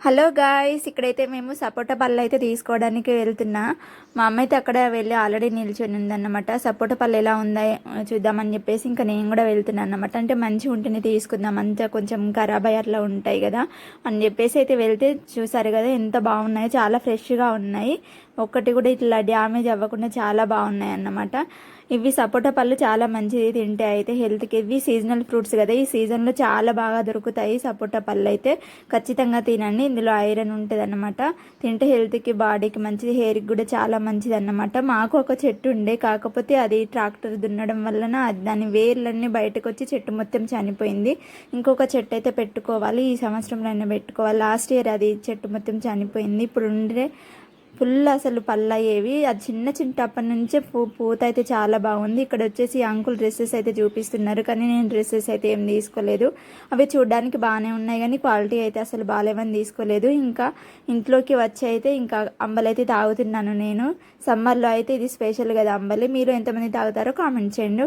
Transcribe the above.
Hello guys, ఇక్కడైతే మేము సపోటా పళ్ళు అయితే తీసుకోవడానికి వెళ్తున్నా. మా అమ్మ అయితే అక్కడ వెళ్ళి ఆల్రెడీ నిల్చొని ఉందన్నమాట. సపోటా పళ్ళు ఎలా ఉందా చూద్దామని చెప్పేసి ఇంకా నేను కూడా వెళ్తున్నాను అన్నమాట. అంటే మంచిగా ఉంటేనే తీసుకుందాం, అంతా కొంచెం ఖరాబ్ అయ్యి అట్లా ఉంటాయి కదా అని చెప్పేసి అయితే వెళ్తే చూసారు కదా ఎంత బాగున్నాయో. చాలా ఫ్రెష్గా ఉన్నాయి, ఒక్కటి కూడా ఇట్లా డ్యామేజ్ అవ్వకుండా చాలా బాగున్నాయి అన్నమాట. ఇవి సపోటా పళ్ళు చాలా మంచిది తింటే అయితే హెల్త్కి. ఇవి సీజనల్ ఫ్రూట్స్ కదా, ఈ సీజన్లో చాలా బాగా దొరుకుతాయి సపోటా పళ్ళు అయితే. ఖచ్చితంగా తినండి, ఇందులో ఐరన్ ఉంటుంది అన్నమాట. తింటే హెల్త్కి, బాడీకి మంచిది, హెయిర్కి కూడా చాలా మంచిది అన్నమాట. మాకు ఒక చెట్టు ఉండే, కాకపోతే అది ట్రాక్టర్ దున్నడం వలన దాని వేర్లన్నీ బయటకు వచ్చి చెట్టు మొత్తం చనిపోయింది. ఇంకొక చెట్టు అయితే పెట్టుకోవాలి, ఈ సంవత్సరంలో పెట్టుకోవాలి. లాస్ట్ ఇయర్ అది చెట్టు మొత్తం చనిపోయింది. ఇప్పుడు ఉండే ఫుల్ అసలు పళ్ళు అయ్యేవి. అది చిన్న చిన్నప్పటి నుంచే పూత అయితే చాలా బాగుంది. ఇక్కడ వచ్చేసి అంకుల్ డ్రెస్సెస్ అయితే చూపిస్తున్నారు, కానీ నేను డ్రెస్సెస్ అయితే ఏం తీసుకోలేదు. అవి చూడడానికి బాగానే ఉన్నాయి కానీ క్వాలిటీ అయితే అసలు బాగాలేవని తీసుకోలేదు. ఇంకా ఇంట్లోకి వచ్చి అయితే ఇంకా అంబలి అయితే తాగుతున్నాను నేను. సమ్మర్లో అయితే ఇది స్పెషల్ కదా అంబలి. మీరు ఎంతమంది తాగుతారో కామెంట్ చేయండి.